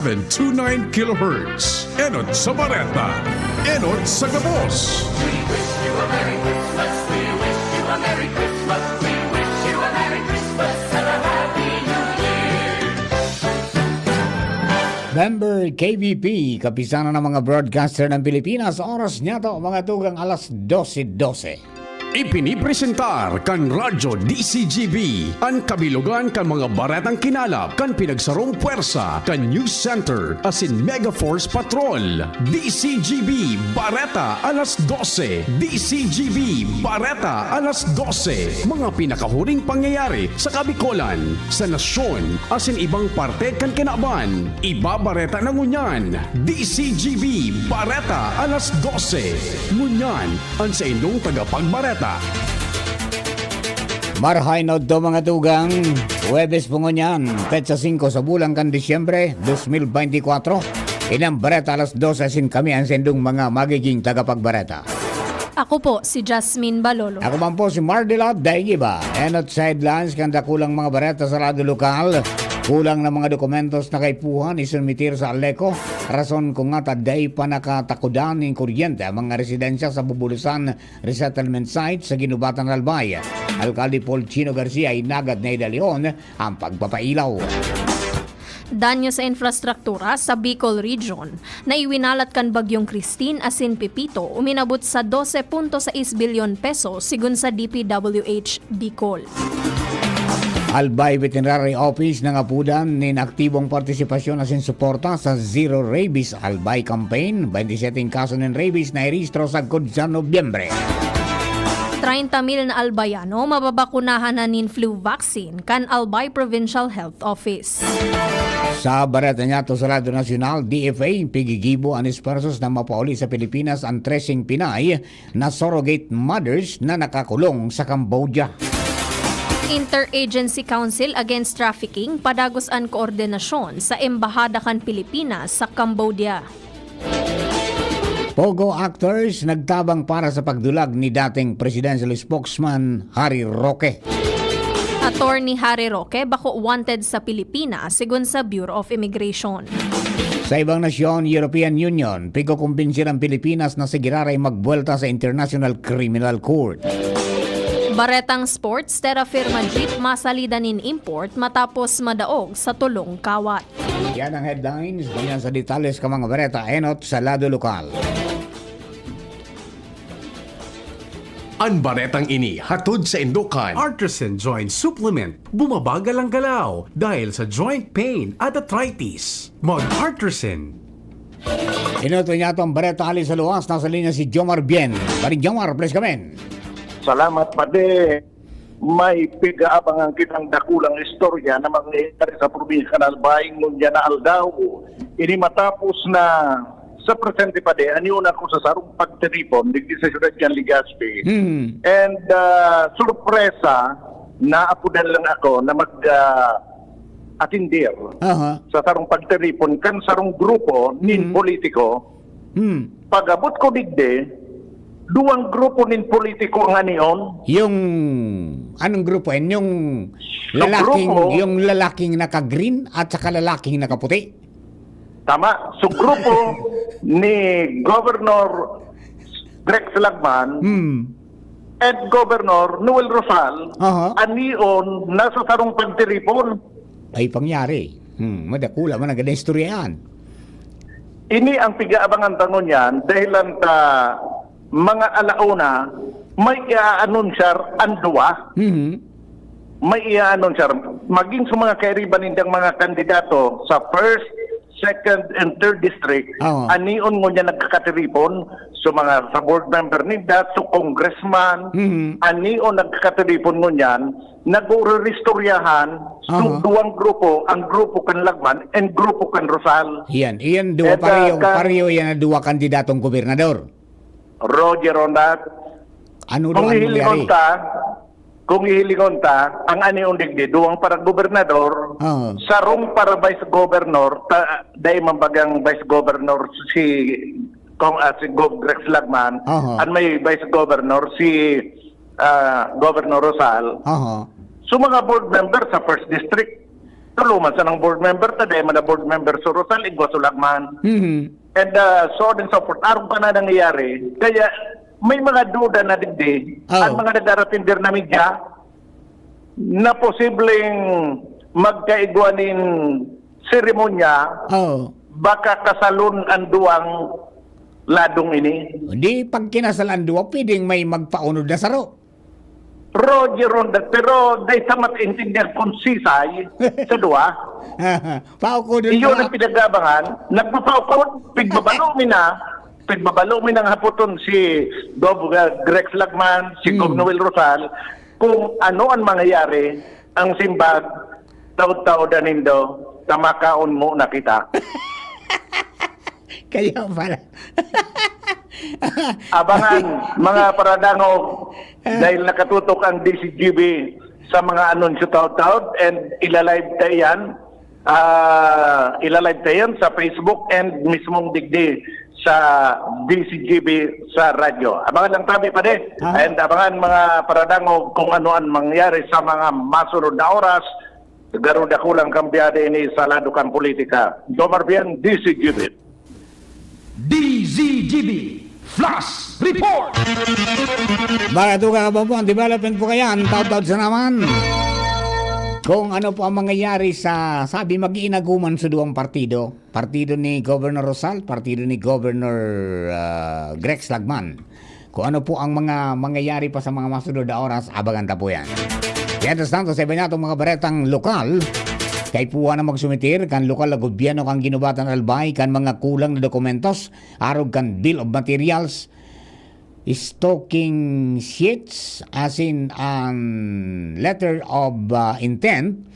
729 kilohertz. Enot sa Bareta. Enot sa Gabos. We wish you a Merry Christmas. We wish you a Merry Christmas. We wish you a Merry Christmas and a Happy New Year. Member KVP, kapisanan ng mga broadcaster ng Pilipinas, oras niya to mga tugang alas 12:12. Ipinipresentar kan Radyo DCGB ang kabilugan kan mga baretang kinalap kan pinagsarong puwersa kan News Center asin Mega Force Patrol. DCGB Bareta alas 12. DCGB Bareta alas 12. Mga pinakahuring pangyayari sa Kabikolan, sa nasyon asin ibang parte kan kinaban. Ibabareta na ngunyan. DCGB Bareta alas 12. Ngunyan ang sa inyong tagapagbareta. Marhay no do mga tugang, Huwebes po ngunyan, petsa 5 sa bulan kan Disyembre 2024. Inang bareta alas 12 asin kami ang sendong mga magiging tagapagbareta. Ako po, si Jasmine Balolo. Ako man po si Mardila Daigiba. Enot sidelines kanda kulang mga bareta sa lado lokal. Kulang na mga dokumentos na kaipuhan isunmitir sa Aleco. Rason kung nga taday pa nakatakudan ng kuryente ang mga residensya sa Bubulusan Resettlement Site sa Ginubatan Albay. Alcalde Paul Chino Garcia ay nagad na idalion ang pagpapailaw. Danyo sa infrastruktura sa Bicol Region na iwinalat kan Bagyong Christine asin Pipito uminabot sa 12.6 bilyon peso sigun sa DPWH Bicol. Albay Veterinary Office ng apudan nin aktibong partisipasyon asin suporta sa Zero Rabies Albay Campaign. 27 kaso ng rabies na irehistro sa sa Nobyembre. 30,000 na albayano mababakunahan na nin flu vaccine kan Albay Provincial Health Office. Sa bareta niya to sa Lado Nacional, DFA pigigibo anis persos na mapauli sa Pilipinas ang 13 Pinay na surrogate mothers na nakakulong sa Cambodia. Interagency Council Against Trafficking padagos ang koordinasyon sa Embahada kan Pilipinas sa Cambodia. Pogo actors nagtabang para sa pagdulag ni dating presidential spokesman Harry Roque. Attorney Harry Roque bako wanted sa Pilipinas sigun sa Bureau of Immigration. Sa ibang nasyon, European Union, pikukumbinsir ang Pilipinas na sigiraray magbuelta sa International Criminal Court. Baretang sports, Terra Firma Jeep masalidan in import matapos madaog sa tulong kawat. Yan ang headlines. Ganyan sa detalles ka mga bareta. Enot sa lado lokal. Ang baretang ini hatod sa Indukan. Artisan Joint Supplement. Bumabagal ang galaw dahil sa joint pain at arthritis. Mag-Artisan. Inoto niya itong bareta ali sa luwas. Nasa linya si Jomar Bien. Pari Jomar, please come in. Salamat pade. May pigaabangan kitang dakulang istorya na mangyayari sa probinsya ng Albay ngunyan na aldaw. Ini matapos na sa presente pade, aniuna ko sa sarong pagtiripon, digdi sa Ciudad Jan Legazpi. And surpresa, naapudan lang ako na mag-atindir sa sarong pagtiripon kan sarong grupo nin politiko. Pag-abot ko digdi, duwang grupo nin politiko nga niyon. Yung anong grupo yan? Yung lalaking naka-green at saka lalaking nakaputi? Tama. So grupo ni Governor Rex Lagman at Governor Noel Rosal aniyon nasa sarong pagtiripon. Ay pangyari. Madakula man ang ganang istoryahan. Ini ang pigaabangan tangon yan dahilan ta mga alauna may i-anunsyar ang duwa. May i-anunsyar maging sa mga kairiban nindang mga kandidato sa first, second, and third district. Anion mo niya nagkakatiripon so mga sa board member ninda, so congressman, anion nagkakatiripon mo niyan, nag-ureristoryahan so duwang grupo, ang grupo kan Lagman and grupo kan Rosal. Iyan dua pareho yan na dua kandidatong gobernador. Roger Rondat. Ano daw ang nangyari? Kung ihilingon ta, ang aniong digdi, duwang para gobernador, sarong para vice governor, dahil mambagang vice governor si Gov. Rex Lagman, at may vice governor si Governor Rosal. So mga board member sa first district, tuluman sa ng board member taday, man board member Surusal, Igwa Sulagman, and so on and so forth. Aron pa na nangyayari. Kaya may mga duda na digdi at mga nagdaratindir na media na posibleng magkaigwanin seremonya baka kasalun ang duwang ladong ini. Di pag kinasalan duwa, pwedeng may magpaunod na saro. Roger Ronda, pero dahil sa matintindihan konsisay sa duwa, Pauko dun iyon ba? ang pinagabangan, nagpapaukot, pigbabalumi ng haputon si Gov. Grex Lagman, si Gov. Noel Rosal, kung ano ang mangyayari ang simbag, taod-taod nindo, tamakaon mo na kita. Kaya pala. Abangan mga paradangog dahil nakatutok ang DCGB sa mga anunsyo taod-taod and ilalive tayo yan sa Facebook and mismong digdi sa DCGB sa radyo. Abangan lang tabi pa din. And abangan mga paradangog kung ano ang mangyari sa mga masunod na oras. Garuda kulang kambyade ini sa ladukan politika. Domarbian, DCGB. DZGB Flash Report. Mga tuga ka po, ang development po kaya, ang taod-taod sa naman. Kung ano po ang mangyayari sa, sabi, mag-iinaguman sa duwang partido. Partido ni Governor Rosal, partido ni Governor Grex Lagman. Kung ano po ang mga mangyayari pa sa mga masunod na oras, abangan ta po yan. Yan, tanto sa iba natong mga baretang lokal, kay puwa na magsumitir kan lokal na gobyerno kang ginubatan albay kan mga kulang na dokumentos arog kan bill of materials stocking sheets as in letter of intent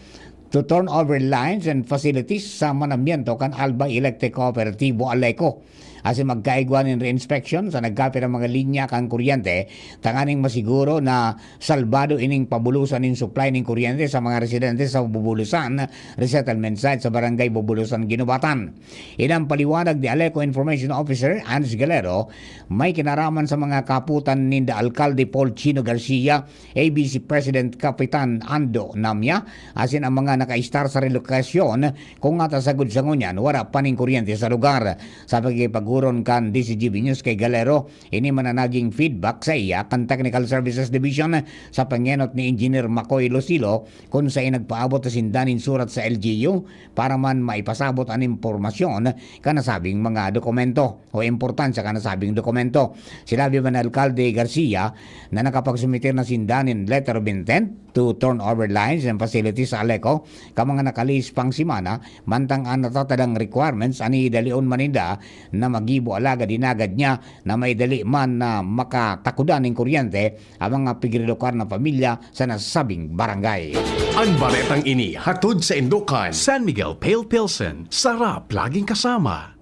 to turn over lines and facilities sa manamiento kan Albay Electric Cooperativo Aleco. As in magkaigwanin re-inspection sa nagkapit ang mga linya kang kuryente, tanganing masiguro na salbado ining pabulusan in supply ng kuryente sa mga residente sa Bubulusan resettlement site sa barangay Bubulusan, Ginubatan. Inang paliwanag ni Aleco Information Officer Hans Galero, may kinaraman sa mga kaputan ni Alcalde Paul Chino Garcia, ABC President Kapitan Ando Namya, asin ang mga nakaistar sa relokasyon kung nga tasagod sa ngunyan, wala pa ning kuryente sa lugar. Sa pagkipag kan DCGB News kay Galero, ini mananaging feedback sa iya kan Technical Services Division sa pangenot ni Engineer Makoy Lucilo kung sa nagpaabot na sindanin surat sa LGU para man maipasabot ang impormasyon kanasabing mga dokumento o importansya kanasabing dokumento. Sinabi man ng Alcalde Garcia na nakapagsumitir na sindanin letter of intent to turn over lines and facilities sa Aleco ka mga nakalis pang simana mantang ang natatadang requirements ani dalion maninda na magibo alaga dinagad niya na may dali man na makatakudan ng kuryente ang mga pigrilokar na pamilya sa nasabing barangay. Ang baretang ini hatod sa Indukan. San Miguel Pale Pilsen, sarap laging kasama.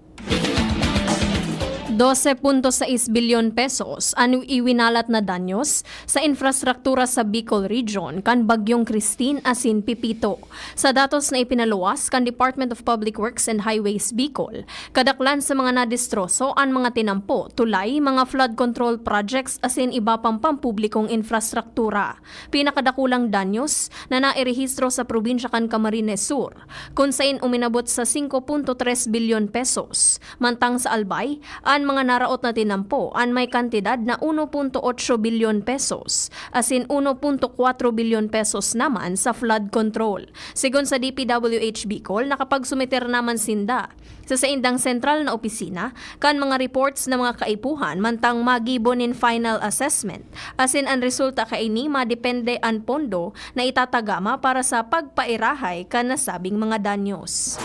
12.6 bilyon pesos ang iwinalat na danyos sa infrastruktura sa Bicol Region kan Bagyong Christine asin Pipito. Sa datos na ipinaluwas kan Department of Public Works and Highways Bicol, kadaklan sa mga nadistroso ang mga tinampo tulay mga flood control projects asin iba pang pampublikong infrastruktura. Pinakadakulang danyos na nairehistro sa probinsya kan Camarines Sur, kung sain uminabot sa 5.3 bilyon pesos. Mantang sa Albay, ang mga naraot na tinampo an may kantidad na 1.8 bilyon pesos, asin 1.4 bilyon pesos naman sa flood control. Sigon sa DPWH Bicol, nakapagsumiter naman sinda sa indang sentral na opisina kan mga reports na mga kaipuhan mantang magibon in final assessment, asin ang resulta kaini madepende ang pondo na itatagama para sa pagpairahay kan nasabing mga danyos.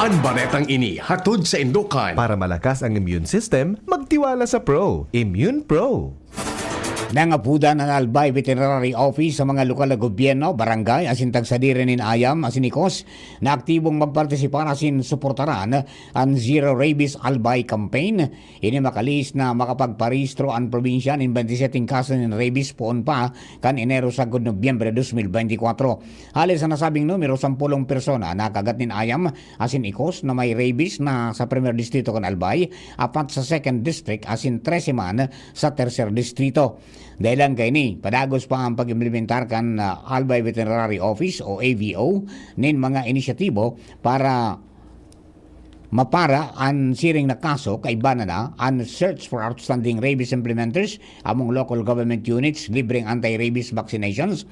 Ang baretang ini hatod sa Indukan. Para malakas ang immune system, magtiwala sa Pro. Immune Pro. Nangapuda ng Albay Veterinary Office sa mga lokal na gobyerno, barangay, asin tagsadirin in Ayam, asin Ikos, na aktibong magpartisipar asin suportaran ang Zero Rabies Albay Campaign. Ini makalis na makapagparistro ang probinsya ng 27 kaso ng rabies poon pa kan Enero sa Nobyembre 2024. Halos sa nasabing numero 10 persona nakagat nin Ayam, asin Ikos na may rabies na sa Premier Distrito kan Albay, apat sa Second District, asin 13 man sa Tercer Distrito. Dahilan kay ni, padagos pa ang pag-implementar kan Albay Veterinary Office o AVO nin mga inisyatibo para mapara ang siring na kaso kay Banana ang search for outstanding rabies implementers among local government units, libreng anti-rabies vaccinations,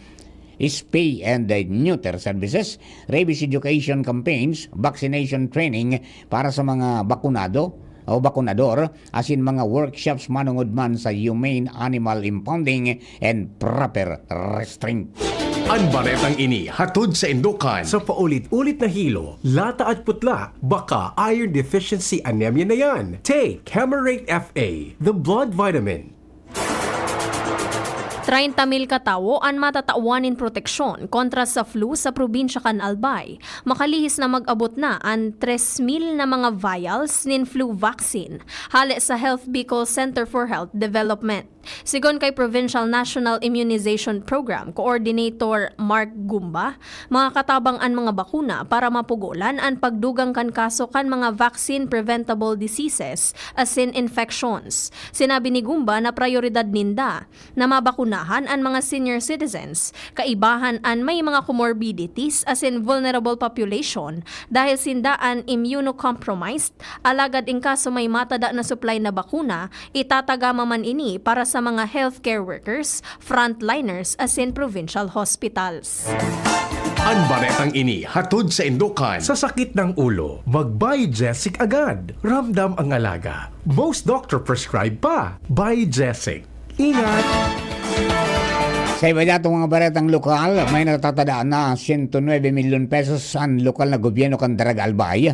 spay and neuter services, rabies education campaigns, vaccination training para sa mga bakunado o bakunador, asin mga workshops manungod man sa humane animal impounding and proper restraint. Ang baretang ini hatod sa Indukan. Sa paulit-ulit na hilo, lata at putla, baka iron deficiency anemia na yan. Take Camerate FA, the blood vitamin. 30,000 katawo ang matatawanin proteksyon kontra sa flu sa probinsya kan Albay. Makalihis na mag-abot na ang 3,000 na mga vials nin flu vaccine hali sa Health Bicol Center for Health Development. Sigon kay Provincial National Immunization Program Coordinator Mark Gumba, mga katabang ang mga bakuna para mapugulan ang pagdugang kan kaso kan mga vaccine preventable diseases as in infections. Sinabi ni Gumba na prioridad ninda na mabakunahan ang mga senior citizens, kaibahan ang may mga comorbidities as in vulnerable population dahil sindaan immunocompromised, alagad in kaso may matada na supply na bakuna, itatagama man ini para sa mga healthcare workers, frontliners as in provincial hospitals. Ang baretang ini hatod sa Indukan. Sa sakit ng ulo, mag-Biogesic agad. Ramdam ang alaga. Most doctor prescribe pa. Biogesic. Ingat! Sa iba datong mga baretang lokal, may natatadaan na 109 milyon pesos ang lokal na gobyerno kan Daraga Albay.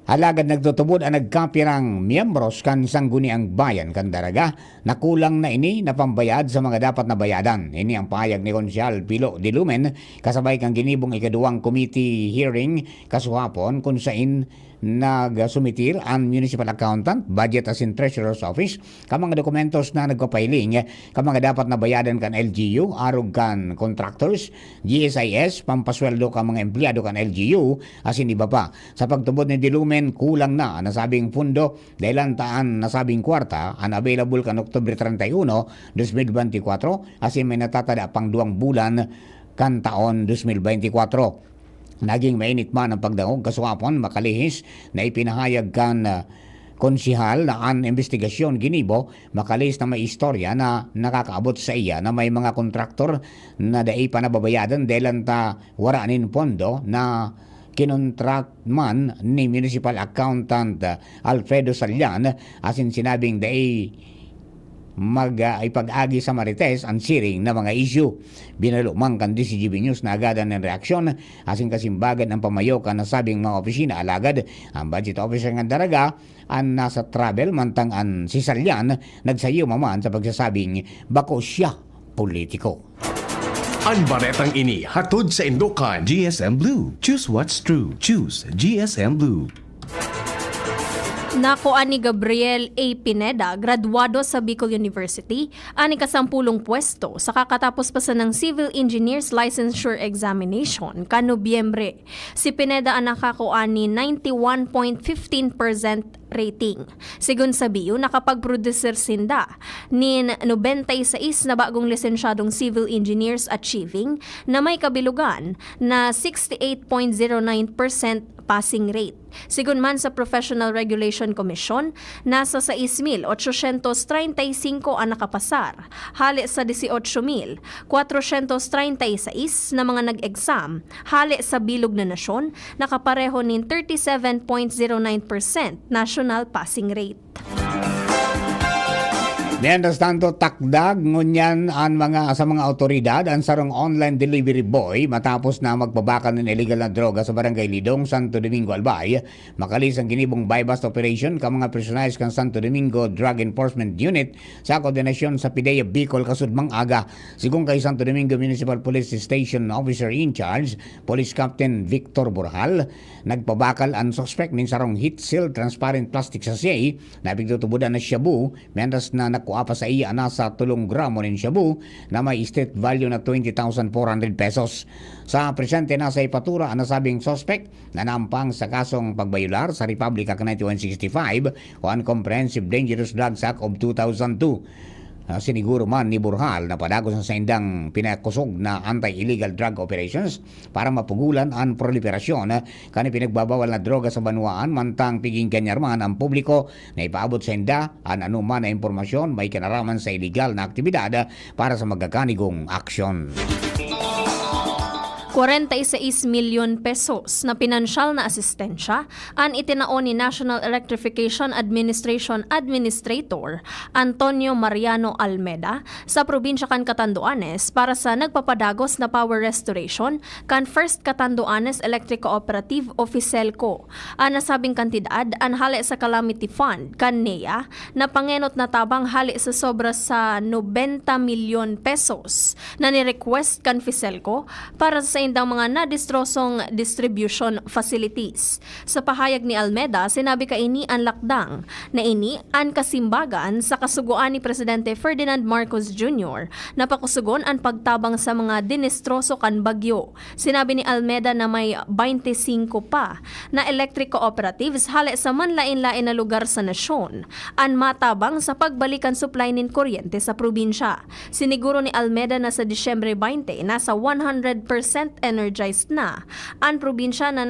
Alagad nagtutubod ang nagkapirang miyembros kan sangguniang bayan kan Daraga na kulang na ini na pambayad sa mga dapat na bayadan. Ini ang pahayag ni Konsyal Pilo Dilumen kasabay kang ginibong ikaduwang committee hearing kasuhapon kung sain nagsumitir ang municipal accountant, budget as in treasurer's office, ka mga dokumentos na nagpapailing, ka mga dapat na bayadan kan LGU, arog kan contractors, GSIS, pampasweldo ka mga empleyado kan LGU, asin iba pa. Sa pagtubod ni Dilumen, kulang na nasabing pundo dahil taan nasabing kwarta ang available kan Oktubre 31, 2024, asin may natatada pang 2 bulan kan taon 2024. Naging mainit man ang pagdangog kasuhapon makalihis na ipinahayag kan konsihal na ang investigasyon ginibo makalihis na may istorya na nakakaabot sa iya na may mga kontraktor na dai pa nababayadan dahil ta waranin pondo na kinontract man ni Municipal Accountant Alfredo Salyan asin sinabing dai ipag-agi sa Marites ang siring na mga issue. Binalumang kan DCGB News na agadan ng reaksyon asing kasimbagan ang pamayokan na sabing mga opisina alagad ang budget officer ng Daraga ang nasa travel mantang ang si Salyan nagsayo maman sa pagsasabing bako siya politiko. Ang baretang ini hatod sa Indukan. GSM Blue. Choose what's true. Choose GSM Blue. Nakuan ni Gabriel A. Pineda, graduado sa Bicol University, ani kasampulong pwesto sa kakatapos pa sa ng Civil Engineers Licensure Examination ka Nobyembre. Si Pineda ang nakakuan ni 91.15% rating. Sigun sa BIU, nakapag-producer sinda nin 96 na bagong lisensyadong civil engineers achieving na may kabilugan na 68.09% passing rate. Sigun man sa Professional Regulation Commission, nasa 6,835 ang nakapasar, hali sa 18,436 na mga nag-exam, hali sa bilog na nasyon, nakapareho nin 37.09% national passing rate. Mientras tanto, takdag ngunyan ang sa mga otoridad ang sarong online delivery boy matapos na magbabakal ng illegal na droga sa Barangay Lidong, Santo Domingo, Albay. Makalis ang ginibong buy-bust operation ka mga personalis kan Santo Domingo Drug Enforcement Unit sa koordinasyon sa PIDEA Bicol kasudmang aga. Sigong kay Santo Domingo Municipal Police Station Officer in Charge, Police Captain Victor Borjal, nagpabakal ang suspect nin sarong heat-sealed transparent plastic sachet na bigtutubudan na shabu mientras na nakuha pa sa iya nasa 3 gramo ng shabu na may street value na 20,400 pesos. Sa presente nasa ipatura ang nasabing suspect na nampang sa kasong pagbayular sa Republic Act 9165 o Uncomprehensive Dangerous Drugs Act of 2002. siniguro man ni Burhal na padagos sa indang pinakusog na anti-illegal drug operations para mapugulan ang proliferasyon kani pinagbabawal na droga sa banwaan mantang piging kanyarman ang publiko na ipaabot sa inda ang anuman na impormasyon may kinaraman sa illegal na aktibidad para sa magakanigong aksyon. 46 milyon pesos na pinansyal na asistensya ang itinaon ni National Electrification Administration Administrator Antonio Mariano Almeda sa probinsya kan Catanduanes para sa nagpapadagos na power restoration kan First Catanduanes Electric Cooperative o Fiselco. Ang nasabing kantidad ang hali sa Calamity Fund kan NEA na pangenot na tabang hali sa sobra sa 90 milyon pesos na ni-request kan Fiselco para sa indang mga nadistrosong distribution facilities. Sa pahayag ni Almeda, sinabi kaini ang lakdang na ini ang kasimbagan sa kasuguan ni Presidente Ferdinand Marcos Jr. na pakusugon ang pagtabang sa mga dinistroso kan bagyo. Sinabi ni Almeda na may 25 pa na electric cooperatives hali sa manlain-lain na lugar sa nasyon ang matabang sa pagbalikan supply nin kuryente sa probinsya. Siniguro ni Almeda na sa Disyembre 20 nasa 100% energized na ang probinsya na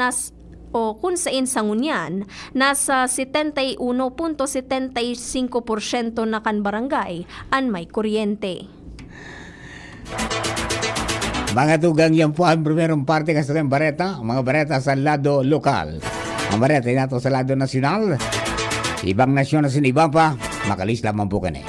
o kung saan sa ngunyan, nasa 71.75% na kan barangay ang may kuryente. Mga tugang yan po ang primerong parte ng ating bareta, mga bareta sa lado lokal. Ang bareta nato sa lado nasyonal, ibang nasyon na sinibang pa, makalis lamang po kani.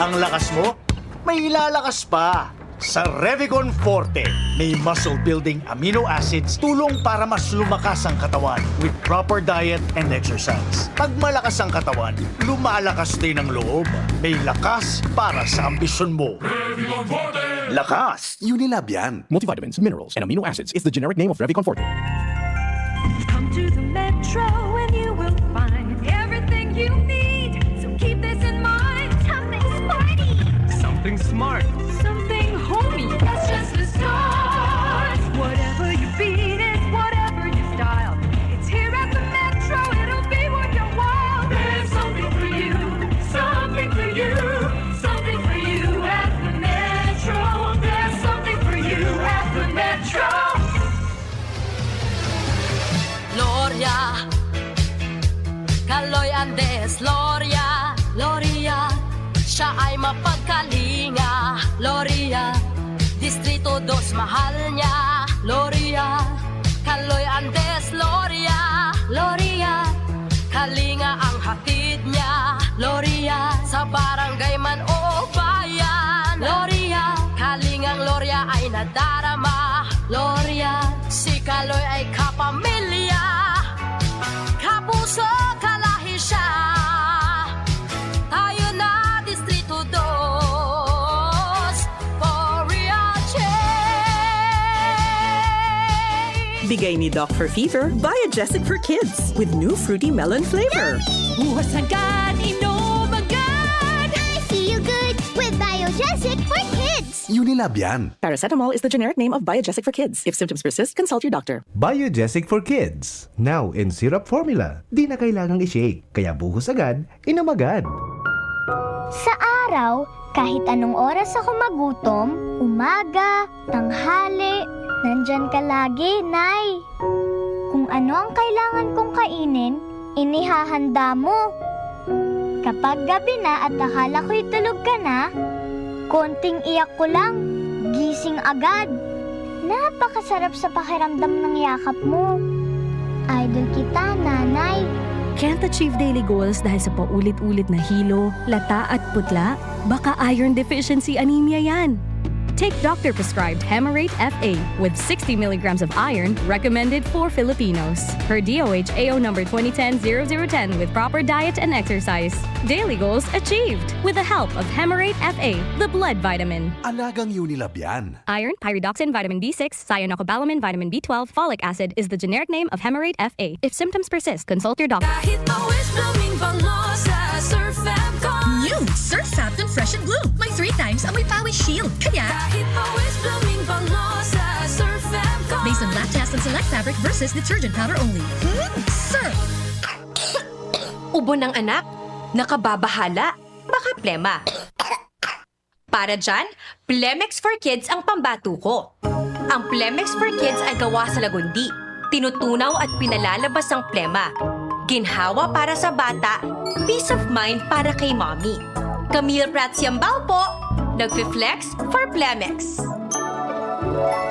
Ang lakas mo, may ilalakas pa. Sa Revicon Forte, may muscle-building amino acids tulong para mas lumakas ang katawan with proper diet and exercise. Pag malakas ang katawan, lumalakas din ang loob. May lakas para sa ambisyon mo. Lakas! Unilab yan. Multivitamins, minerals, and amino acids is the generic name of Revicon Forte. Come to the Metro and you will find everything you need. So keep this in mind. Something sporty. Something smart. Something homey. That's just the start. Whatever you beat is whatever you style. It's here at the Metro. It'll be worth your while. There's something for you. Something for you. Something for you at the Metro. There's something for you at the Metro. Gloria, Kaloy Andes, Gloria, Gloria, siya ay mapagkalinga, Gloria, Distrito 2 mahal niya, Gloria, Kaloy Andes, Gloria, Gloria, kalinga ang hatid niya, Gloria, sa barangay man o bayan, Gloria, kalingang Gloria ay nadarama, Gloria, si Kaloy ay kapamilya, kapuso kalahi siya, tayo na Distrito 2, for real change. Bigay ni Doc for Fever, Biogesic for Kids with new fruity melon flavor. Buwas agad, inom agad. I feel good with Biogesic for Kids. Unilab yan. Paracetamol is the generic name of Biogesic for Kids. If symptoms persist, consult your doctor. Biogesic for Kids. Now in syrup formula. Di na kailangang i-shake. Kaya buhos agad, inom agad. Sa araw, kahit anong oras ako magutom, umaga, tanghali, nandyan ka lagi, Nay. Kung ano ang kailangan kong kainin, inihahanda mo. Kapag gabi na at akala ko'y tulog ka na, konting iyak ko lang, gising agad. Napakasarap sa pakiramdam ng yakap mo. Idol kita, Nanay. Can't achieve daily goals dahil sa paulit-ulit na hilo, lata at putla? Baka iron deficiency anemia yan. Take doctor-prescribed Hemarate FA with 60 milligrams of iron recommended for Filipinos. Per DOH AO number 2010-0010 with proper diet and exercise. Daily goals achieved with the help of Hemarate FA, the blood vitamin. Alagang Unilab yan. Iron, pyridoxine, vitamin B6, cyanocobalamin, vitamin B12, folic acid is the generic name of Hemarate FA. If symptoms persist, consult your doctor. Kahit always blooming bango sa Surf Fabcon. New Surf Fabcon Fresh and Bloom. May 3 times amoy pawis shield. Kaya, Kahit always blooming bango sa Surf Fabcon. based on lab test and select fabric versus detergent powder only. Surf! Ubo ng anak, nakababahala, baka plema. Para dyan, Plemex for Kids ang pambato ko. Ang Plemex for Kids ay gawa sa lagundi. Tinutunaw at pinalalabas ang plema. Ginhawa para sa bata, peace of mind para kay mommy. Camille Prats Yambao po, nagfi-flex for Plemex.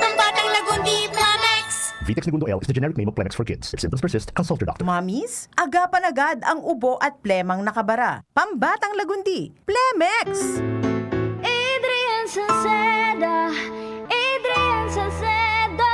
Ang batang lagundi, Plemex! Vitex Segundo L is the generic name of Plemex for kids. If symptoms persist, consult your doctor. Mommies, agapan agad ang ubo at plemang nakabara. Pambatang lagundi, Plemex! Adrian Salceda, Adrian Salceda.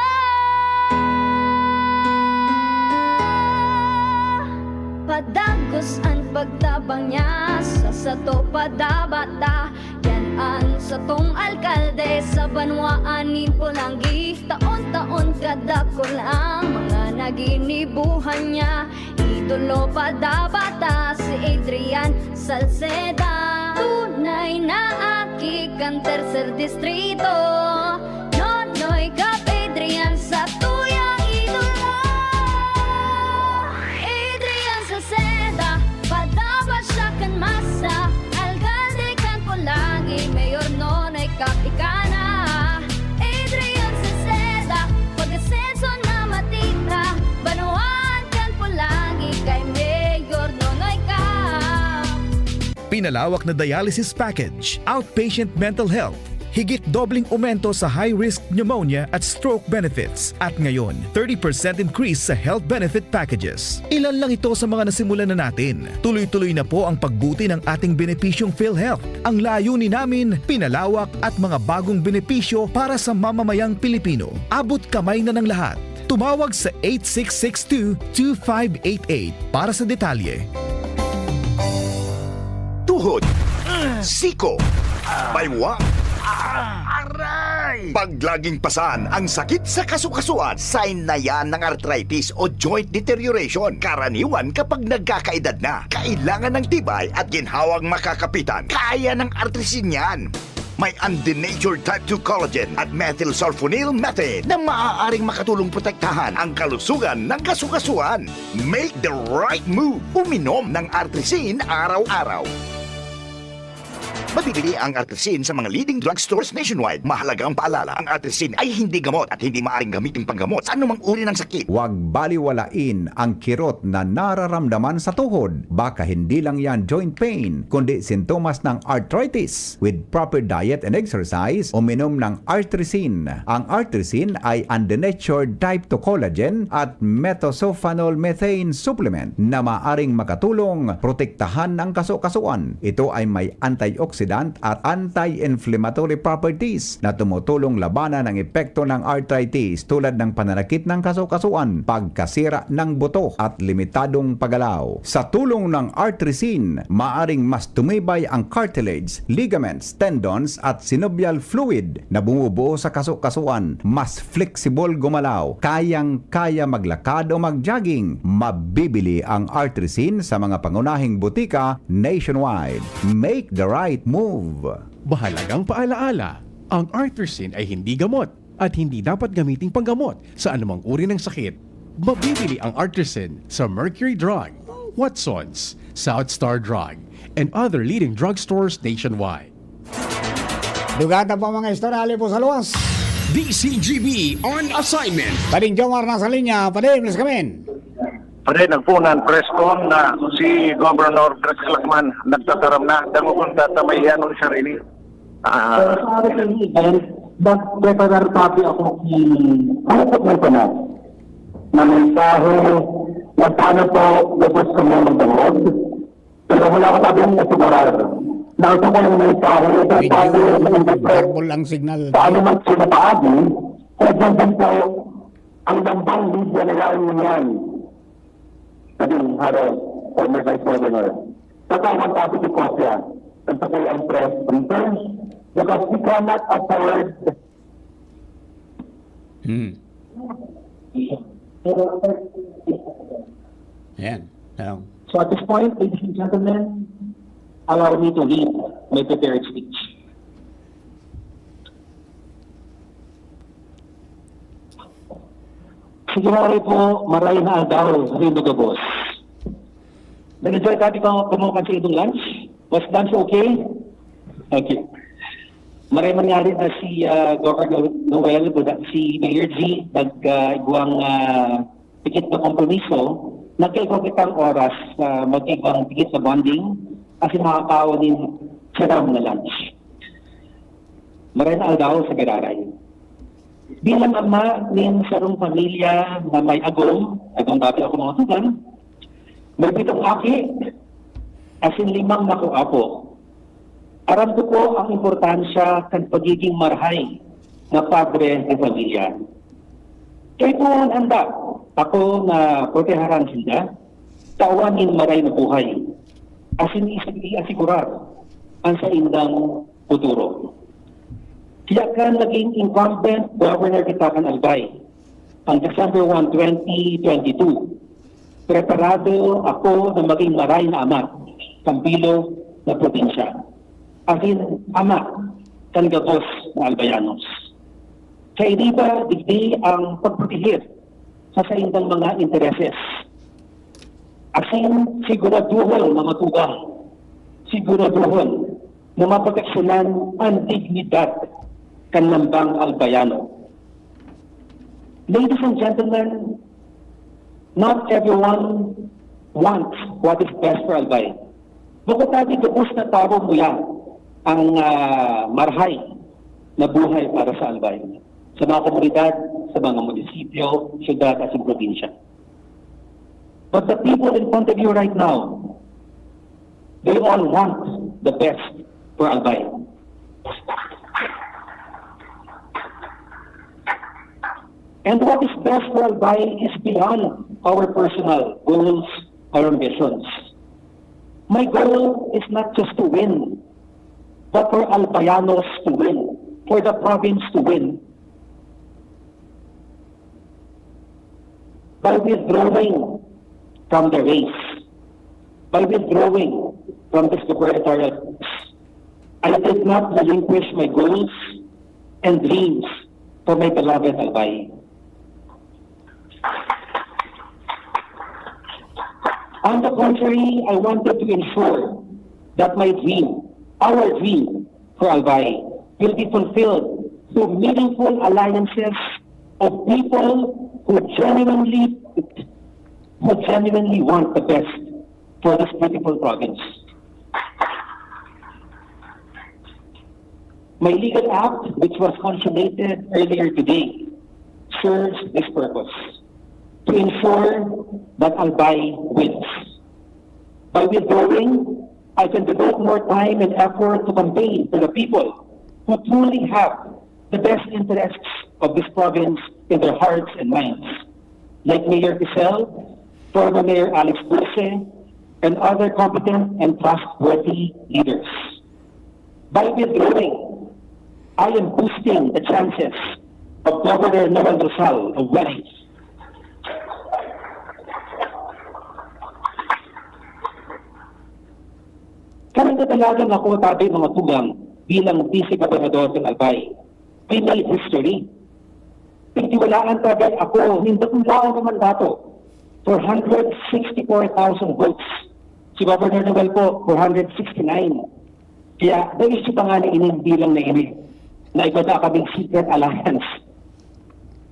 Padagos ang pagtabang niya sa sato padabata. Yan ang satong alkalde sa banwaanin Pulangi. Taon-taon kada ko lang mga naginibuhan niya. Idolo padabata si Adrian Salceda. Tunay na aki kan tercer distrito. Nonoy kap Adrian sa tuyang idolo. Adrian Salceda, padabas siya kan masa. Alcalde kan Pulangi, mayor nonoy kap ikana. Adrian Salceda, pag-asenso na matita. Banuan kan Pulangi, kay mayor nonoy kap. Pinalawak na dialysis package, outpatient mental health, higit dobling aumento sa high-risk pneumonia at stroke benefits. At ngayon, 30% increase sa health benefit packages. Ilan lang ito sa mga nasimulan na natin. Tuloy-tuloy na po ang pagbuti ng ating benepisyong PhilHealth. Ang layunin namin, pinalawak at mga bagong benepisyo para sa mamamayang Pilipino. Abot kamay na ng lahat. Tumawag sa 8662-2588 para sa detalye. Tuhod, siko, baywa, aray! Pag laging pasan ang sakit sa kasukasuan, sign na yan ng arthritis o joint deterioration. Karaniwan kapag nagkakaedad na, kailangan ng tibay at ginhawang makakapitan. Kaya ng artrisin yan. May undenatured type 2 collagen at methylsulfonyl methane na maaaring makatulong protektahan ang kalusugan ng kasukasuan. Make the right move. Uminom ng artrisin araw-araw. Mabibili ang artrisin sa mga leading drugstores nationwide. Mahalaga ang paalala, ang artrisin ay hindi gamot at hindi maaaring gamitin panggamot sa anumang uri ng sakit. Huwag baliwalain ang kirot na nararamdaman sa tuhod. Baka hindi lang yan joint pain, kundi sintomas ng arthritis. With proper diet and exercise, uminom ng artrisin. Ang artrisin ay undenatured type 2 collagen at methylsulfonyl methane supplement na maaaring makatulong protektahan ang kasukasuan. Ito ay may antioxidant at anti-inflammatory properties na tumutulong labanan ang epekto ng arthritis tulad ng pananakit ng kasukasuan, pagkasira ng buto at limitadong paggalaw. Sa tulong ng artrisin, maaring mas tumibay ang cartilage, ligaments, tendons at synovial fluid na bumubuo sa kasukasuan. Mas flexible gumalaw, kayang-kaya maglakad o mag-jogging. Mabibili ang artrisin sa mga pangunahing butika nationwide. Make the right move. Mahalagang paalaala, ang artrisin ay hindi gamot at hindi dapat gamiting panggamot sa anumang uri ng sakit. Mabibili ang artrisin sa Mercury Drug, Watsons, South Star Drug, and other leading drugstores nationwide. Dugata pa mga istorya, hali po sa luwas. DCGB on assignment. Pading Jomar nasa linya, Pading, please come in. Pare, nagpunan, preskon na si Governor Rex Lacman nagtataram na dangugon tatamayan ng sarili. Nag-preparar tabi ako ang panat na mensahe na paano po dapat sa mga magdangod. Pero wala ko tabi ang nasumarar. Nakita ko yung mensahe na paano lang signal. Paano magsinapaagi, kaya dyan po ang lambang media nila ang yan. Sabihin, Harold, former Vice Governor, tatawag tayo si Kosya, ang sakay ang press conference, because we cannot afford. Ayan. So at this point, ladies and gentlemen, allow me to read my prepared speech. Siguro po, maray na agaw, Rino Gabos. Nag-enjoy tayo kung kumukan sa itong lunch? Was lunch okay? Okay. Maray mangyari na si Governor Noel, si Mayor G, nag-iguang pikit na kompromiso, nagkaigwang kitang oras mag-igwang pikit na bonding, kasi makakawa din sa na lunch. Maray na aldaw sa Gararay. Bilang ama ng sarong pamilya na may agong dati ako mga tugan, may pitong aki, asin 5 nakuapo. Aram ko po ang importansya kan pagiging marhay na padre ng pamilya. Kaya po ang handa, ako na proteharan sila, tawanin maray na buhay, asin asigurar ang sa indang futuro. Kaya ka naging incumbent Governor Kitakan Albay ang December 1, 2022. Preparado ako na maging maray na ama, Kambilo na probinsya. Akin ama, kanggabos na Albayanos. Kaya di ba digdi ang pagputihir sa saindang mga intereses. Asin siguraduhon mga tugang, siguraduhon na maproteksyonan ang dignidad kanlambang Albayano. Ladies and gentlemen, not everyone wants what is best for Albay. Bukod natin gabos na tao mo yan ang marhay na buhay para sa Albay. Sa mga komunidad, sa mga munisipyo, syudad at sa probinsya. But the people in front of you right now, they all want the best for Albay. And what is best for Albay is beyond our personal goals or ambitions. My goal is not just to win, but for Albayanos to win, for the province to win. By withdrawing from the race, by withdrawing from this gubernatorial race, I did not relinquish my goals and dreams for my beloved Albay. On the contrary, I wanted to ensure that my dream, our dream for Albay, will be fulfilled through meaningful alliances of people who genuinely want the best for this beautiful province. My legal act, which was consummated earlier today, serves this purpose: to ensure that Albay wins. By withdrawing, I can devote more time and effort to campaign for the people who truly have the best interests of this province in their hearts and minds, like Mayor Quisel, former Mayor Alex Dulce, and other competent and trustworthy leaders. By withdrawing, I am boosting the chances of Governor Noel Rosal of winning. Karang-katalagang ako tabi mga tugang bilang vice-gobernador ng Albay. We made history. Pagtiwalaan tagay ako, nindatulaan naman dato, 464,000 votes. Si Governor Noel po, 469. Kaya naisip pa nga na bilang na ini, na iba na kaming secret alliance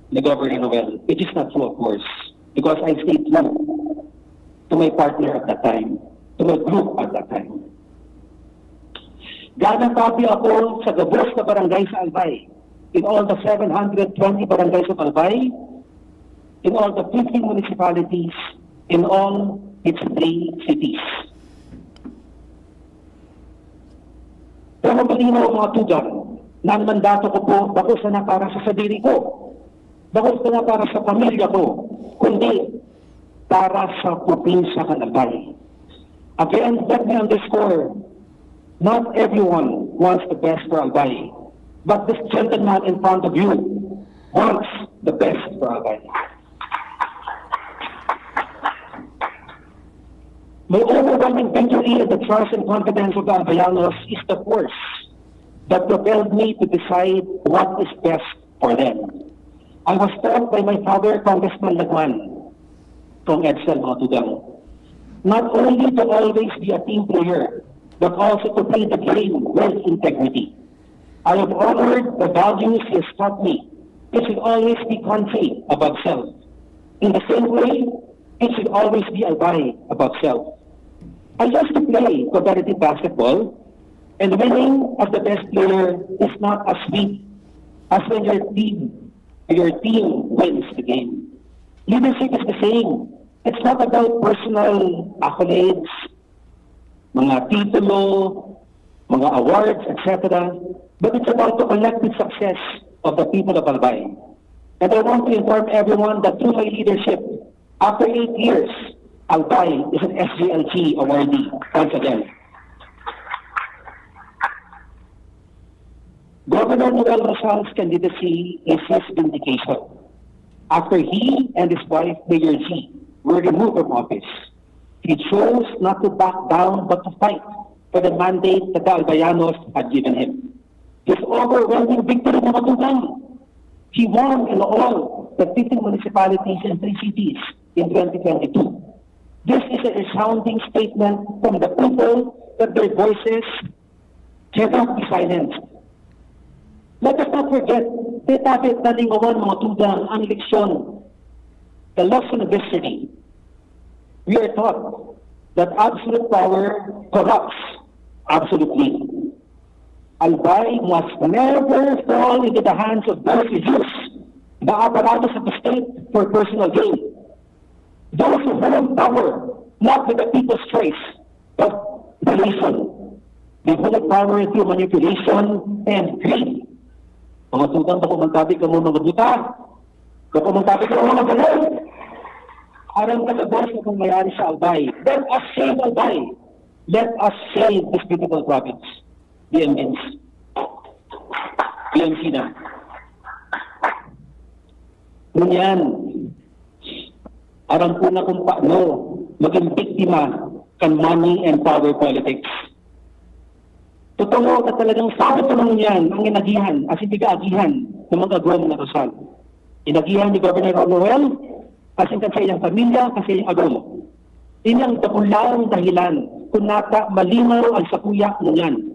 ni Governor Noel, which is not true of course, because I stayed true to my partner at that time, to my group at that time. Ganang tabi ako sa gabos na barangay sa Albay, in all the 720 barangays of Albay, in all the 50 municipalities, in all its 3 cities. Pero malinaw mga tugang, na ang mandato ko po, bakos na para sa sarili ko, bakos na para sa pamilya ko, kundi para sa probinsya ng Albay. Again, let me underscore, not everyone wants the best for Albay, but this gentleman in front of you wants the best for Albay. My overwhelming victory and the trust and confidence of the Albayanos is the force that propelled me to decide what is best for them. I was taught by my father, Congressman Lagman, from Edsel Matugang, not only to always be a team player, but also to play the game with integrity. I have honored the values he has taught me. It should always be country above self. In the same way, it should always be albay above self. I used to play competitive basketball, and winning as the best player is not as sweet as when your team wins the game. Leadership is the same. It's not about personal accolades, mga titulo, mga awards, etc. But it's about the collective success of the people of Albay. And I want to inform everyone that through my leadership, after 8 years, Albay is an SGLG awardee once again. Governor Noel Rosal's candidacy is his vindication. After he and his wife, Mayor G, were removed from office, he chose not to back down but to fight for the mandate that the Albayanos had given him. His overwhelming victory in Matugang. He won in all the 15 municipalities and 3 cities in 2022. This is a resounding statement from the people that their voices cannot be silenced. Let us not forget, detapit na lingawan mga tudang ang eleksyon, the lesson of history. We are taught that absolute power corrupts absolutely. Albay must never fall into the hands of those who use the apparatus of the state for personal gain. Those who hold power, not with the people's choice, but manipulation. They hold power through manipulation and greed. Mga tutang dokumentari ka muna magbuta, dokumentari ka muna magaling. Arang katagos na kung mayari sa Albay. Let us save Albay. Let us save this beautiful province. BMNs. BMC na. Ngunyan, aram po na kung paano maging biktima kan money and power politics. Totoo na talagang sabi ko naman yan ang inagihan, as ipig-agihan ng mga agawang na Rosal. Inagihan ni Governor Noel, kasi sa iyang pamilya, kasi iyang agaw. Inyang dakulang dahilan kung nata malinaw ang sakuya mo yan.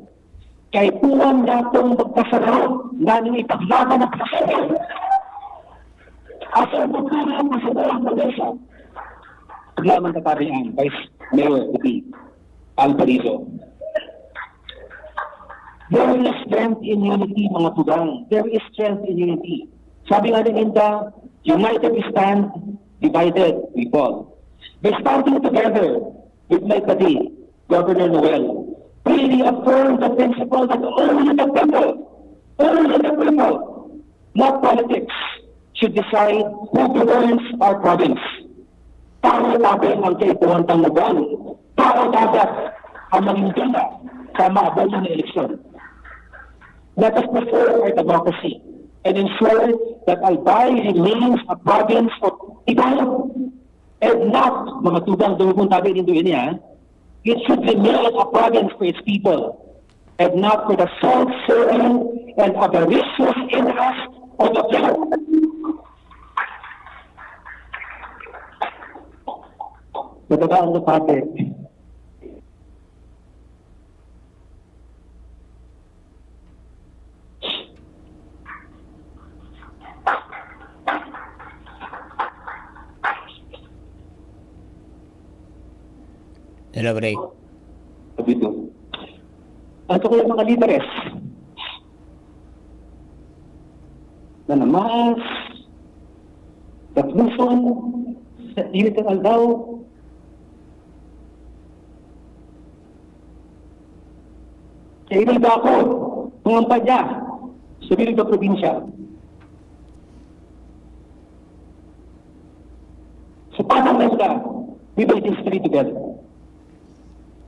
Kaya puwan natong magpasaraw na nang ipaglaban ang kasalanan. Asa mo ka na ang kasalanan ng desa? Paglaman katarihan, Vice Mayor P. Alparizo. There is strength in unity, mga tugang. There is strength in unity. Sabi nga ng Inda, united we stand, divided we fall. By standing together with my buddy, Governor Noel, we reaffirm the principle that only the people, not politics, should decide who governs our province. Tao natin ang kaipuhan ng lugar. Tao dapat ang manindila sa maabot ng eleksyon. Let us preserve our democracy and ensure that Albay remains a province of people and not, mga tugang dumukong tabi rin doon niya, it should remain a province for its people and not for the self-serving and avaricious interest of the people. Matagaan na topic. Elaborate. Dito. Ito ko yung mga líderes na namas, Tatluson, Unitang Aldaw, kaya iba ako, mga niya sa bilang na probinsya. Sa panang na sila, we will history together.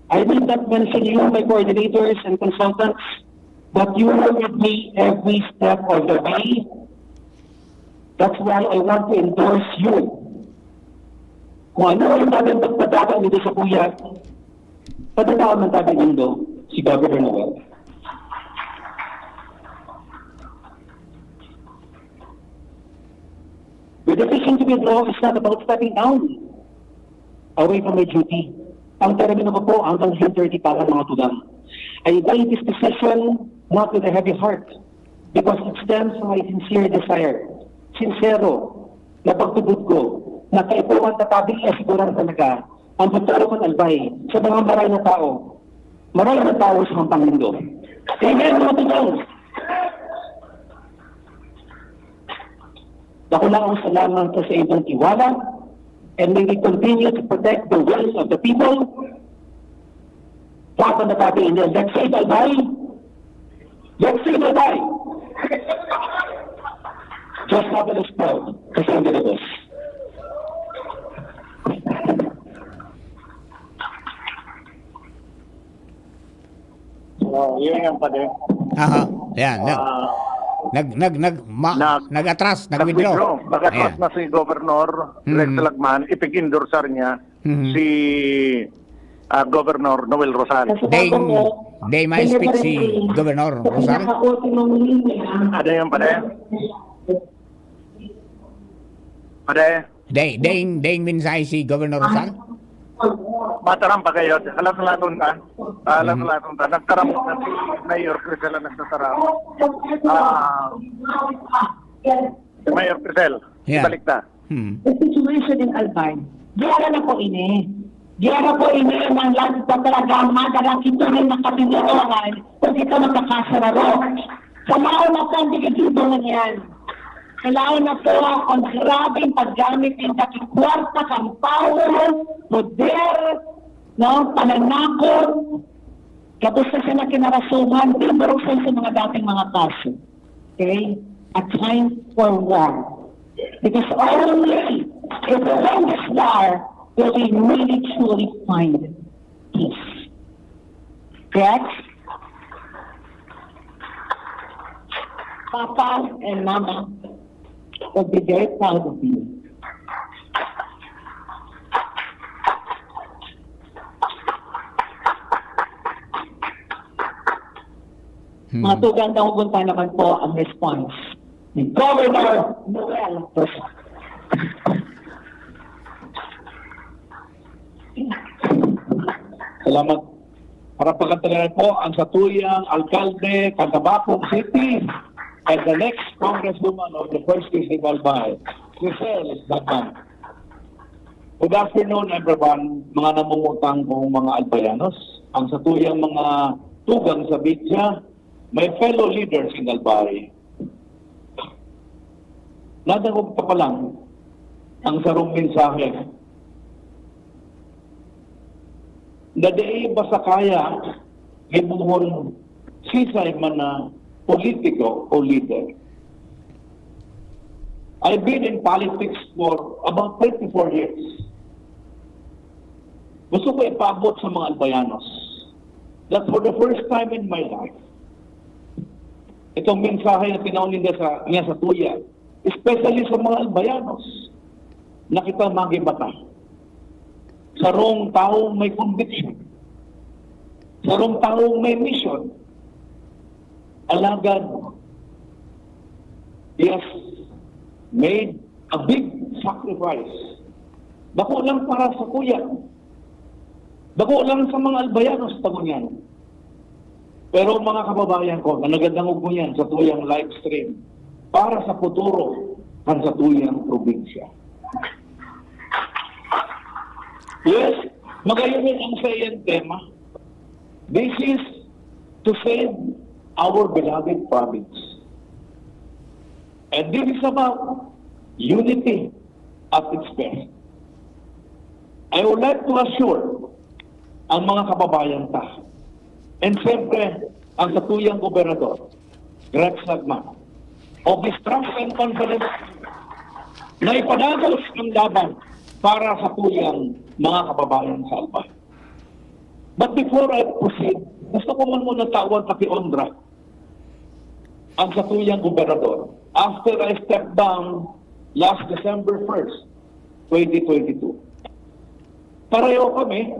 I will not mention you, my coordinators and consultants, but you were with me every step of the way. That's why I want to endorse you. Kung ano yung namin pagpadaka nito sa kuya, padadaan man tabi nindo si Governor Noel. The decision to withdraw is not about stepping down away from my duty. Ang termino ko po hanggang June 30 para mga tugang. I made this decision not with a heavy heart, because it stems from my sincere desire, sincero, na pagtubod ko, na kaipuan na tabing asiguran talaga ang pagtulong at albay sa mga maray na tao. Maray na tao sa mga Panginoon. Amen, mga tulong! Nakulang salamat sa inyong tiwala, and may we continue to protect the wills of the people. Lahat na tabi in let's say bye-bye. Let's say bye-bye. Just have a spell. Kasama na boss. Yun yung pa din. Aha, yan. Nag-atras, nag-withdraw. Nag-atras na si Governor Rex Lagman, ipig-endorsar niya si Governor Noel Rosal. They might speak si Governor Rosal. Ada yung pade? Pade? Ding minsay si Governor Rosal? Mataram pa kayo. Alam-alatun ka. Alam-alatun ka. Nagtaram na si Mayor Crisel ang nagtatarang. Si Mayor Crisel. Ibalik ta. The situation in Albay, diara na po ini. Diara po ini ng lahat pa talaga madalang ito rin nakapinulungan kung ito magkakasararo. Sa laon na po ang digitulungan yan. Kailangan na po ang grabing paggamit ng kakikwarta, kang power, poder, no, pananakot, kapos na siya na kinarasuhan, pinabarusan sa mga dating mga kaso. Okay? A time for war. Because only if we win this war, will we really truly find peace. Correct? Papa and Mama will be very proud of you. Mga tugandang pupunta naman po ang response ni Governor Noel Rosal. Salamat. Para pagkatalaran po ang satuyang alkalde Cotabato City and the next congresswoman of the First District of Albay, Crisel Lagman. Good afternoon everyone, mga namumutang kong mga Albayanos, ang satuyang mga tugang sa Bidya, my fellow leaders in Albay. Nadagog pa lang ang sarong mensahe na di basta kaya ibuhol sisay man na politiko o leader. I've been in politics for about 34 years. Gusto ko ipabot sa mga Albayanos that for the first time in my life, itong mensahe na tinaunin niya sa tuya, especially sa mga Albayanos, na kita magibata. Sarong taong may conviction, sarong taong may mission, alagad, he has made a big sacrifice. Bako lang para sa kuya. Bako lang sa mga Albayanos tagunyan. Pero mga kababayan ko, nagandangog mo yan sa tuyang live stream para sa futuro at sa tuyang probinsya. Yes, magayon ang sayang tema. This is to save our beloved province. And this is about unity at its best. I would like to assure ang mga kababayan ta. And siyempre, ang satuyang gobernador, Rex Lagman, of his trust and confidence na ipadagos ang laban para sa tuyang mga kababayan sa Albay. But before I proceed, gusto ko muna tawag pakiondra ang satuyang gobernador after I stepped down last December 1st, 2022. Pareho kami,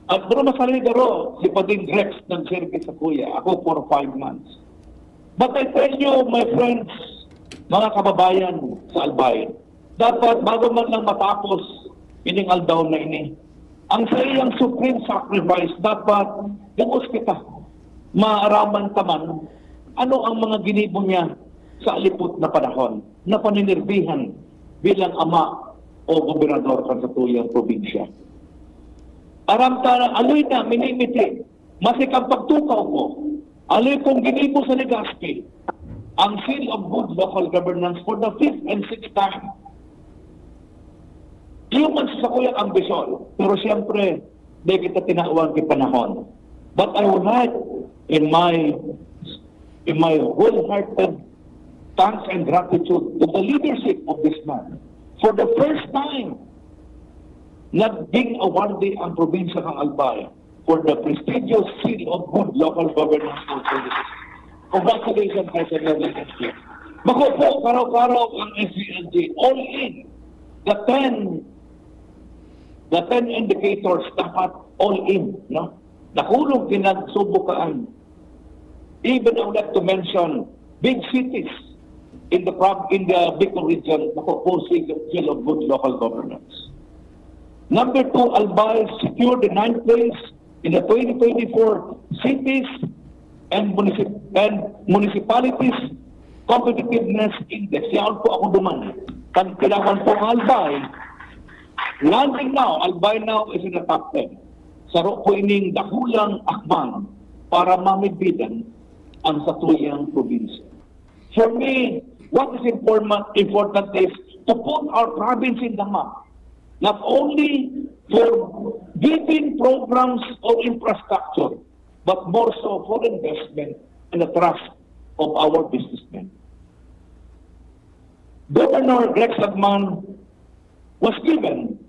at doon masaligaro si Pading Rex ng service sa kuya. Ako for 5 months. But I tell you, my friends, mga kababayan sa Albay, dapat bago man lang matapos iningal down na ini, ang sa iyang supreme sacrifice, dapat gamos kita. maaraman taman ano ang mga ginibo niya sa alipot na panahon na paninirbihan bilang ama o gobernador sa tuyang probinsya. Aram ta aloy na minimiti, masikang pagtukaw ko, aloy kong ginibo sa Legazpi, ang seal of good local governance for the 5th and 6th time. Yung man sa kuyang ambisyon, pero siyempre, di kita tinawag ng panahon. But I would like, in my wholehearted thanks and gratitude to the leadership of this man, for the first time, naging awardee ang probinsya ng Albay for the prestigious seal of good local governance for services. Congratulations, President Legacy. Bako po, karaw-karaw ang SCLG, all in, the 10 indicators dapat all in, no? Nakulong kinagsubukaan. Even I would like to mention big cities in the Bicol region, bako po, seal of good local governance. Number 2, Albay secured the 9th place in the 2024 cities and municipalities competitiveness index. Yan po ako duman. Kailangan po ang Albay. Landing now, Albay now is in the top 10. Saro po ining dakulang akman para mamigbitan ang satuyang probinsya. For me, what is important is to put our province in the map. Not only for giving programs or infrastructure, but more so for investment and the trust of our businessmen. Governor Greg Sagman was given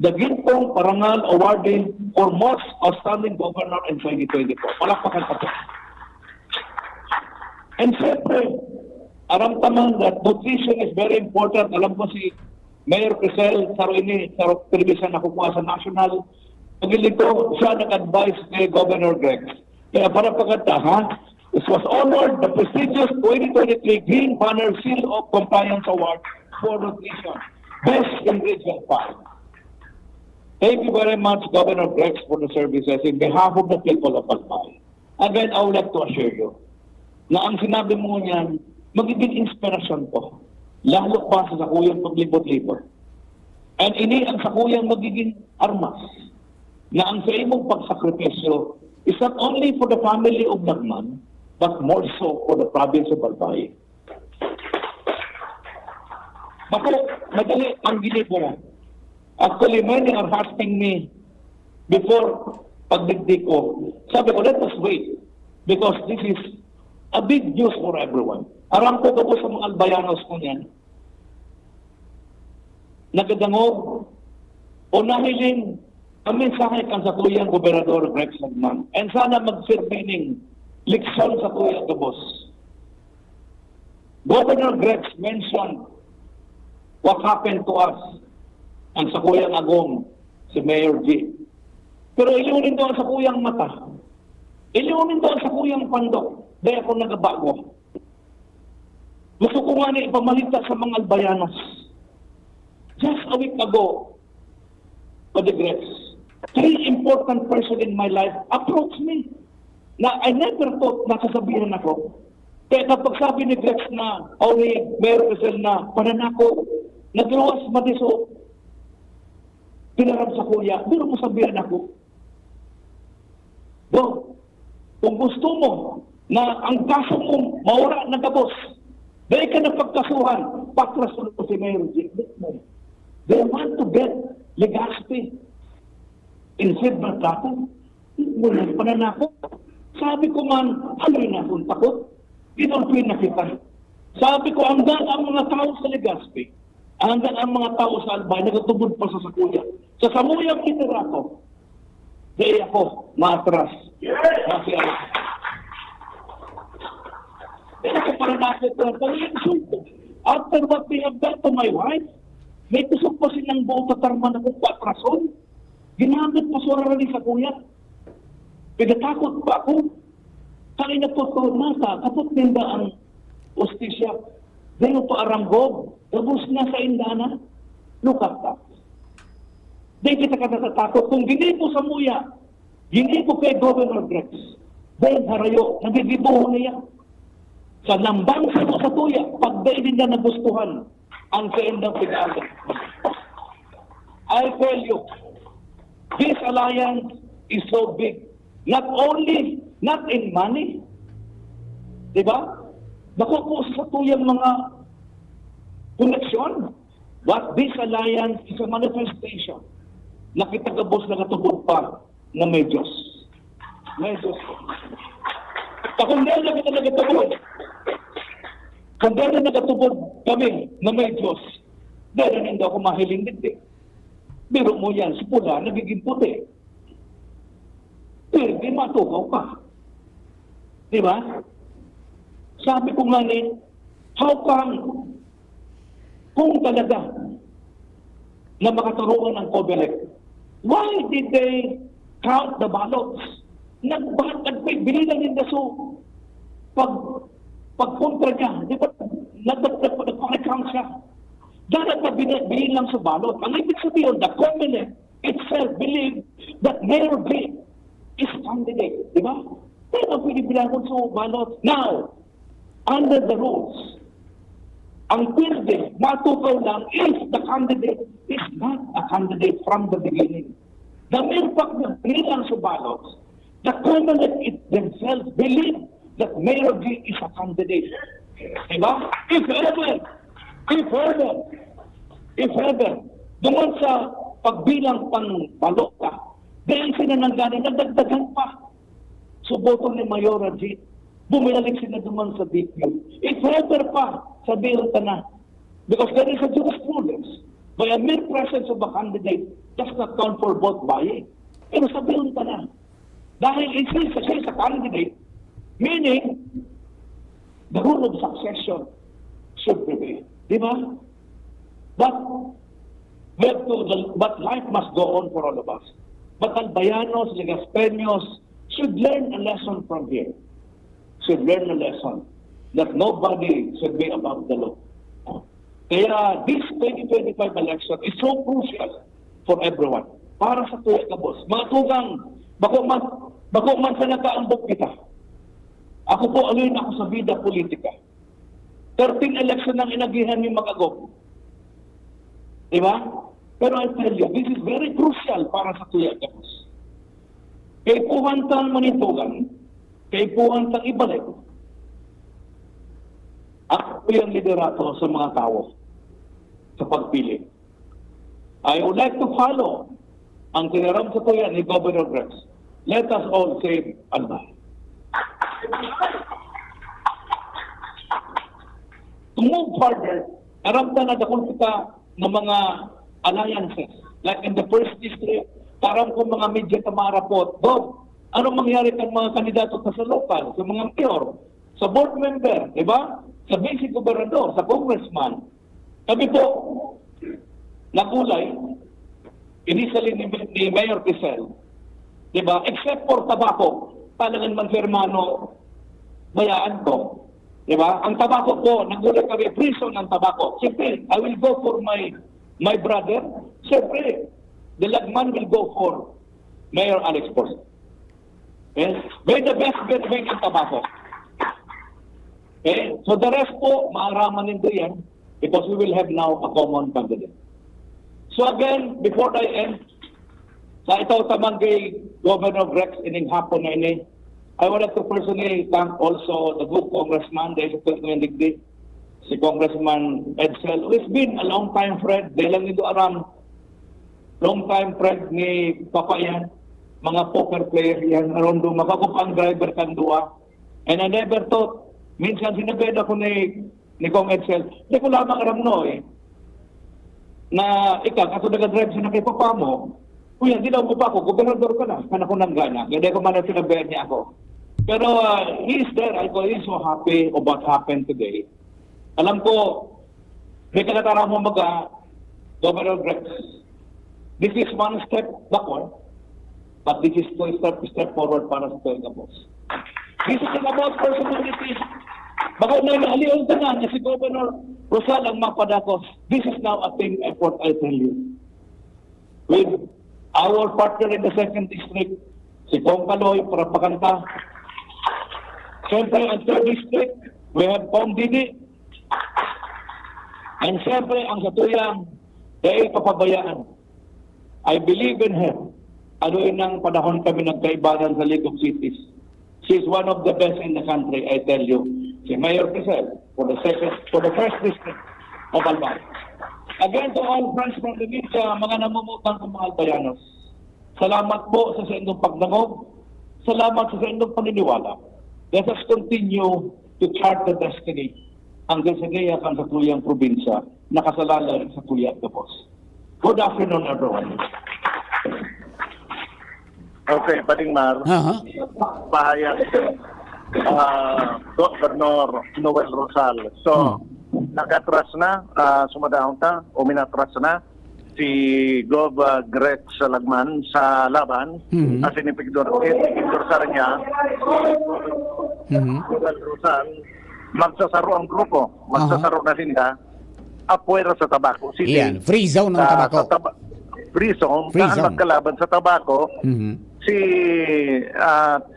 the Gintong Parangal Awarding for Most Outstanding Governor in 2024. Palakpakan pa ito. And siyempre, aram taman that nutrition is very important. Alam ko si Mayor Crisel, sa television na kukuha sa national, pagilito siya nag-advise kay Governor Greg. Kaya para pagkata, this was honored the prestigious 2023 Green Banner Seal of Compliance Award for Nutrition, Best in Region 5. Thank you very much, Governor Greg, for the services in behalf of the people of Albay. Again, I would like to assure you na ang sinabi mo niyan, magiging inspirasyon po. Lalo pa sa sakuyang paglibot-libot. And ini ang sakuyang magiging armas na ang sa imong pagsakripisyo is not only for the family of Nagman, but more so for the province of Albay. Bako, madali ang ginibo. Actually, many are asking me before pagdigdi ko. Sabi ko, let us wait because this is a big news for everyone. Aram ko po sa mga Albayanos ko niyan. Nagadangog o nahiling ang mensahe kan sa tuyang Gobernador Greg Sagman. And sana mag-sirbining leksyon sa tuyang Gabos. Governor Greg mentioned what happened to us ang sa kuyang Agong, si Mayor G. Pero ilunin doon sa kuyang mata. Ilunin doon sa kuyang pandok. Dahil ako nagabago. Gusto ko nga na ipamalita sa mga Albayanos. Just a week ago, for the Grecs, 3 important person in my life approached me na I never thought na sasabihin ako. Kaya kapag sabi ni Grecs na, o ni Mayor Rizal na, pananako, nagluwas matiso, pinarap sa kuya, doon mo sabihin ako. Kung gusto mo, na ang kaso mong mawala na Gabos, dahil ka napagkasuhan, patras ko si Mayor G. They want to get Legazpi. Instead na takot, muna pananakot. Sabi ko man, haloy na akong takot. Inulpin na kita. Sabi ko, hanggang ang mga tao sa Legazpi, hanggang ang mga tao sa Albay, nagatubod pa sa Sakuya. Sa Samuyang Literato, dahil ako, matras. Masiyari. Pero kung para natin ito, after what they have done to my wife, may kusok pa silang buong tatarman akong 4 rason. Ginamit pa sa rin sa kuya. Pinatakot pa ako. Kaya na po ito, mata, kapot ninda ang ustisya. Dahil pa aranggog, gabos na sa indana. Look at that. Dahil kita ka natatakot. Kung ginipo sa muya, ginipo kay Governor Grex, Ben Harayo, nagigibuho niya. Sa lambang sa tuya, pag di din na nagustuhan ang kaindang pag-aagal. I tell you, this alliance is so big. Not in money. Diba? Nakupo sa tuyang mga koneksyon. But this alliance is a manifestation na kitagabos na katubog pa na may Diyos. May Diyos. Kung dahil na kita nagatubog, kung dahil na nagatubog kami na may Diyos, dahil na hindi ako mahiling dito. Biro mo yan, si pula, nagiging puti. Pero di matukaw pa. Di ba? Sabi ko nga ni, how come kung talaga na makaturuan ng COBELEC, why did they count the ballots? Binilang nila so pagkontra niya, di ba? Nagpapag-count siya. Dapat na binilang sa balot. Ang ibig sabihin, the COBELEC itself believe that Mayor B is candidate. Di ba? Pero pwede bilangon sa balot. Now, under the rules, ang pwede, matukaw lang if the candidate is not a candidate from the beginning. The mere fact na bilang sa ballots, the COBELEC it themselves believe that Mayor G is a candidate. Diba? If ever, doon sa pagbilang pang balota, dahil sila nang gano'n, nagdagdagan pa. So, boto ni Mayora G, bumilalik sila doon sa DQ. If ever pa, sabihin ka na, because there is a jurisprudence, by a mere presence of a candidate, does not count for vote buying. Pero sabihin ka na, dahil siya is a candidate, meaning, the rule of succession should prevail. Di ba? But life must go on for all of us. But Albayanos, Legaspeños should learn a lesson from here. Should learn a lesson that nobody should be above the law. Kaya this 2025 election is so crucial for everyone. Para sa tuya ka, boss. Mga tugang, bako man sa nakaambok kita. Ako po, alin ako sa bida politika. 13 election ang inagihan ni Magagog. Diba? Pero I tell you, this is very crucial para sa tuya ka, boss. Kay puhantang manitugan, kay puhantang ibalik, ako yung liderato sa mga tao sa pagpili. I would like to follow ang tinaram sa tuya ni Governor Rex. Let us all say Allah. To move further, aramta na dakol kita ng mga alliances. Like in the first district, parang kung mga media tamarapot, Bob, ano mangyari kang mga kandidato sa local, sa mga mayor, sa board member, di ba? Sa basic gobernador, sa congressman. Kami po, nakulay, initially ni Mayor Quisel, di ba? Except for tobacco, talagang manfermano, bayaan ko. Di ba? Ang tabako po, nagulat kami, prison ng tabako. Siyempre, I will go for my brother. Siyempre, the lagman will go for Mayor Alex Porce. Okay? May the best bet ng tabako. Okay? So the rest po, maaraman nito yan because we will have now a common candidate. So again, before I end, sa ito tamang kay Governor Rex ining hapon na ini, I would like to personally thank also the good congressman, the Executive si Congressman Edsel, who has been a long time friend, dahil lang nito aram, long time friend ni Papa yan, mga poker player yan, around doon, makakupang driver kan dua. And I never thought, minsan sinabed ako ni Kong Edsel, hindi ko lamang aram no na ikaw, kaso nag-drive siya na kay Papa mo, kuya, hindi daw mo pa ako, gobernador ka na, kana ko nang gana, hindi ko man na sinabed niya ako. Pero he is there. He is so happy of what happened today. Alam ko, may kanatara mo Governor Rex. This is one step backward, but this is two step forward para sa Tuwing Boss. This is about personality. Baka naliyon ka na si Governor Rosal ang mapadakos. This is now a team effort, I tell you. With our partner in the 2nd district, si Kong Kaloy para pakanta, Siyempre, ang 3rd District, we have Pong Dini. And siyempre, ang Satuyang, dahil papabayaan. I believe in her. Ano ng panahon kami nagkaibanan sa League of Cities. She's one of the best in the country, I tell you. Si Mayor Quezel, for the 1st District of Albay. Again, to all friends from the media, mga namumutang ng mga Albayanos, salamat po sa inyong pagdangog. Salamat sa inyong paniniwala. Let us continue to chart the destiny hanggang sa gayakan sa tuyang probinsya nakasalalay sa Tuyat Kapos. Good afternoon, everyone. Okay, Patingmar. Pahayag Governor Noel Rosal. So, nakatras na, sumadahon ta, o minatras na si Gov. Gretz Lagman sa laban. As inipigdor sa niya, Noel Rosal, magsasaro ang grupo. Magsasaro na sila apuera sa Tabaco City. Yan, free zone ng tabako. Free zone. Saan magkalaban sa Tabaco, si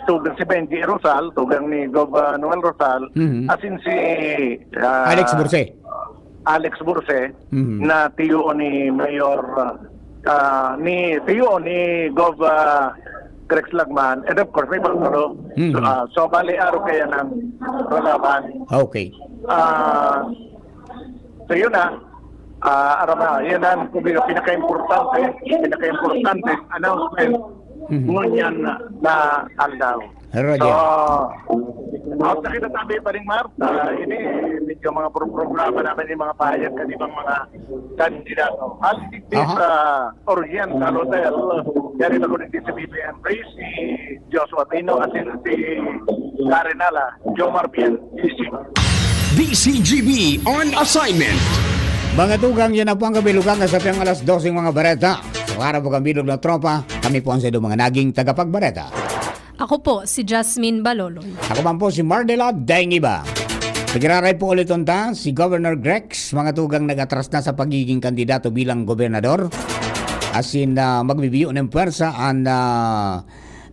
tugang si Benji Rosal, tugang ni Gov. Noel Rosal, asin si Alex Burse, na tiyo ni Mayor tiyo ni Gov. Gretz Lagman, and of course may pagturo. So bali araw kaya ng laban. Okay. So yun na, yun ang pinaka-importante announcement ngunyan na aldaw. So, out na kita tabi pa rin, Mar. Ini medyo mga programa namin yung mga pahayag kanibang mga kandidato. Haligtis sa Oriental Hotel, yari na ko rin sa BBM Race, si Joshua Tino at si Karinala, Jomar Bien, DCGB on assignment. Mga tugang, yan na po ang kabilugan sa piyang alas 12 mga bareta. So, para po kabilog na tropa, kami po ang sa mga naging tagapagbareta. Ako po si Jasmine Baloloy. Ako man po si Mardela Daingiba. Pagkiraray po ulit unta, si Governor Grex, mga tugang nag-atras na sa pagiging kandidato bilang gobernador. Asin magbibiyo ng puwersa ang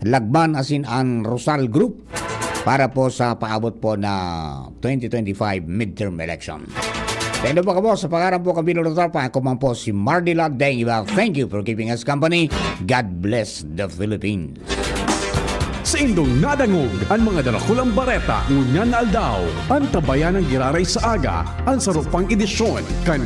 Lagman asin ang Rosal Group para po sa paabot po na 2025 midterm election. Tendo po ka po sa pangarap po kabilang ng tropa. Ako man po si Mardela Daingiba. Thank you for keeping us company. God bless the Philippines. Sa indong nadangog ang mga dalakulang bareta ngunyan na aldaw. Ang tabayan ng giraray sa aga, ang sarupang edisyon kan